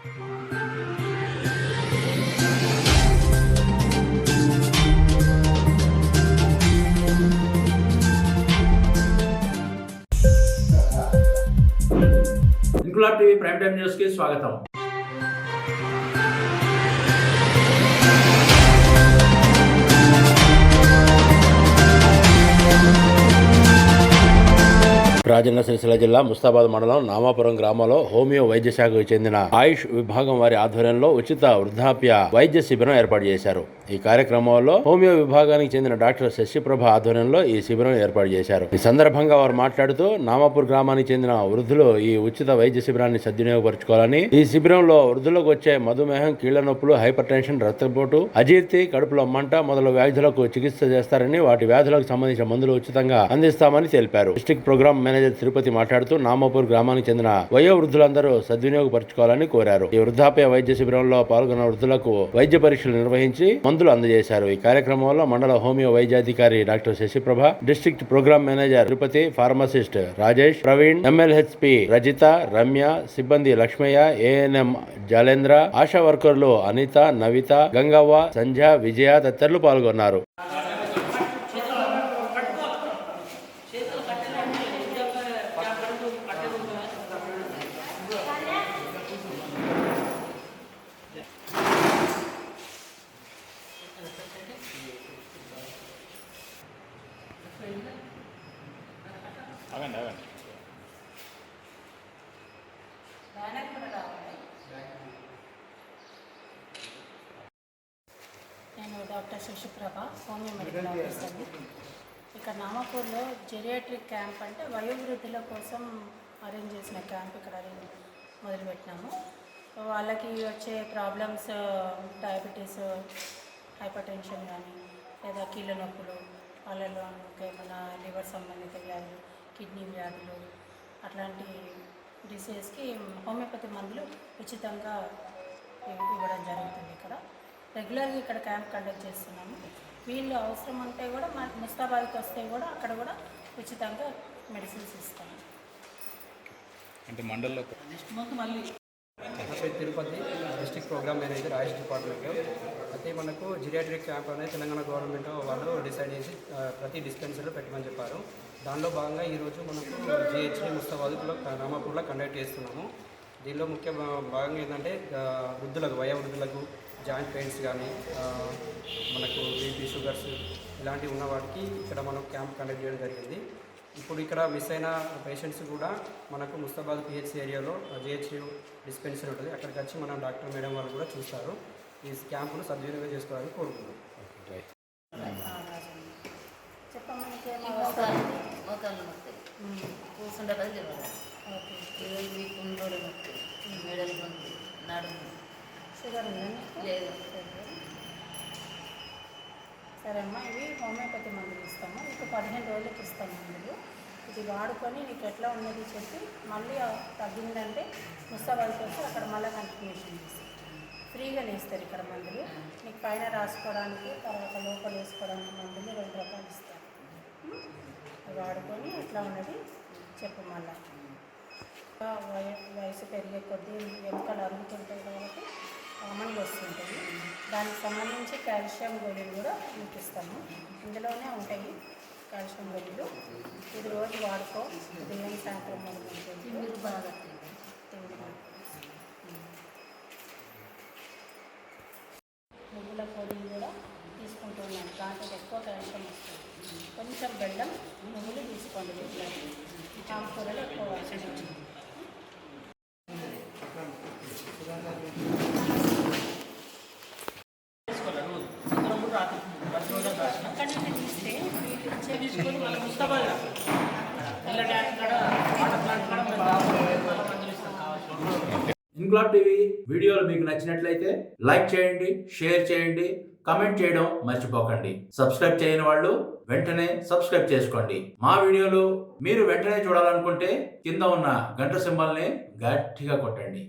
Inquilab TV prime time news కి స్వాగతం. రాజన్న సిరిసిల్ల జిల్లా ముస్తాబాద్ మండలం నామాపురం గ్రామంలో హోమియో వైద్య శాఖకు చెందిన ఆయుష్ విభాగం వారి ఆధ్వర్యంలో ఉచిత వృద్ధాప్య వైద్య శిబిరం ఏర్పాటు చేశారు. ఈ కార్యక్రమంలో హోమియో విభాగానికి చెందిన డాక్టర్ శశిప్రభ ఆధ్వర్యంలో ఈ శిబిరం ఏర్పాటు చేశారు. ఈ సందర్భంగా వారు మాట్లాడుతూ నామాపూర్ గ్రామానికి చెందిన వృద్ధులు ఈ ఉచిత వైద్య శిబిరాన్ని సద్వినియోగపరచుకోవాలని, ఈ శిబిరంలో వృద్ధులకు వచ్చే మధుమేహం, కీళ్ల నొప్పులు, హైపర్ టెన్షన్, రక్తపోటు, అజీర్తి, కడుపులో మంట మొదలు వ్యాధులకు చికిత్స చేస్తారని, వాటి వ్యాధులకు సంబంధించిన మందులు ఉచితంగా అందిస్తామని తెలిపారు. డిస్ట్రిక్ట్ ప్రోగ్రామ్ మేనేజర్ తిరుపతి మాట్లాడుతూ నామాపూర్ గ్రామానికి చెందిన వయో వృద్ధులందరూ సద్వినియోగపరచుకోవాలని కోరారు. ఈ వృద్ధాప్య వైద్య శిబిరంలో పాల్గొన్న వృద్ధులకు వైద్య పరీక్షలు నిర్వహించి మందులు అందజేశారు. ఈ కార్యక్రమంలో మండల హోమియో వైద్యాధికారి doctor Shashiprabha, district program manager Tirupati, pharmacist Rajesh, Praveen, MLHP Rajitha, Ramya, సిబ్బంది లక్ష్మయ్య, ఏఎన్ఎం జాలేంద్ర, ఆశా వర్కర్లు అనిత, నవిత, గంగవ్వ, సంధ్య, విజయ తదితరులు పాల్గొన్నారు. నేను డాక్టర్ శశిప్రభ, హోమియో మెడికల్ ఆఫీసర్ని. ఇక్కడ నామాపూర్లో జెరియాట్రిక్ క్యాంప్ అంటే వయోవృద్ధుల కోసం అరేంజ్ చేసిన క్యాంప్ ఇక్కడ మొదలుపెట్టినాము. వాళ్ళకి వచ్చే ప్రాబ్లమ్స్ డయాబెటీస్, హైపర్ టెన్షన్ కానీ, లేదా కీళ్ళ నొప్పులు, వాళ్ళలో ఏమైనా లివర్ సంబంధిత వ్యాధులు, కిడ్నీ వ్యాధులు, అట్లాంటి డిసీజ్కి హోమియోపతి మందులు ఉచితంగా ఇవ్వడం జరుగుతుంది. ఇక్కడ రెగ్యులర్గా ఇక్కడ క్యాంప్ కండక్ట్ చేస్తున్నాము. వీళ్ళు అవసరం ఉంటే కూడా మన ముస్తాబాద్కి వస్తే కూడా అక్కడ కూడా ఉచితంగా మెడిసిన్స్ ఇస్తాము. అంటే మండల్లో తిరుపతి, డిస్ట్రిక్ట్ ప్రోగ్రామ్ మేనేజర్ ఆయుష్ డిపార్ట్మెంట్. అయితే మనకు జిరియాట్రిక్ క్యాంప్ అనేది తెలంగాణ గవర్నమెంట్ వాళ్ళు డిసైడ్ చేసి ప్రతి డిస్పెన్సరీలో పెట్టమని చెప్పారు. దానిలో భాగంగా ఈరోజు మనకు జిహెచ్డి ముస్తాబాద్లో నామాపూర్లో కండక్ట్ చేస్తున్నాము. దీనిలో ముఖ్య భాగంగా ఏంటంటే వృద్ధులకు, వయోవృద్ధులకు జాయింట్ పెయిన్స్ కానీ, మనకు బీపీ, షుగర్స్ ఇలాంటివి ఉన్న వాటికి ఇక్కడ మనం క్యాంప్ కండక్ట్ చేయడం జరిగింది. ఇప్పుడు ఇక్కడ మిస్ అయిన పేషెంట్స్ కూడా మనకు ముస్తాబాద్ పిహెచ్సి ఏరియాలో జిహెచ్యు డిస్పెన్సరీ ఉంటుంది, అక్కడికి వచ్చి మనం డాక్టర్ మేడం వాళ్ళు కూడా చూస్తారు. ఈ క్యాంపును సద్వినియోగం చేసుకోవాలని కోరుకుంటున్నాం. షుగర్ ఉందండి? సరే అమ్మా, ఇవి హోమియోపతి మందులు ఇస్తాము. మీకు 15 రోజులకి ఇస్తాము మందులు. ఇది వాడుకొని నీకు ఎట్లా ఉన్నది చెప్పి మళ్ళీ తగ్గిందంటే ముస్తాబాద్కి వచ్చి అక్కడ మళ్ళీ కంటిన్యూషన్ చేస్తాం. ఫ్రీగా వేస్తారు ఇక్కడ మందులు. నీకు పైన రాసుకోవడానికి, తర్వాత లోపల వేసుకోవడానికి మందులు 2 రకాలు ఇస్తారు. వాడుకొని ఎట్లా ఉన్నది చెప్పు. మళ్ళీ వయసు పెరిగే కొద్దీ ఎముకలు అరుగుతుంటాయి కాబట్టి కామన్గా వస్తుంటుంది. దానికి సంబంధించి కాల్షియం గోళీలు కూడా మీకు ఇస్తాము. ఇందులోనే ఉంటాయి కాల్షియం గోళీలు. ఇది రోజు వాడుకో, ఉదయం సాయంత్రం 3 గంటలు బాగా తిండి. నువ్వుల పొడి కూడా తీసుకుంటూ ఉన్నాను, దాంట్లో ఎక్కువ కాల్షియం వస్తుంది. కొంచెం బెల్లం, నువ్వులు తీసుకోండి. ఇట్లా ఆకుకూరలు ఎక్కువ వాడుతుంది. ఇంక్లాబ్ టీవీ వీడియోలు మీకు నచ్చినట్లయితే లైక్ చేయండి, షేర్ చేయండి, కమెంట్ చేయడం మర్చిపోకండి. సబ్స్క్రైబ్ చేయని వాళ్ళు వెంటనే సబ్స్క్రైబ్ చేసుకోండి. మా వీడియోలు మీరు వెంటనే చూడాలనుకుంటే కింద ఉన్న గంట సింబల్ని గట్టిగా కొట్టండి.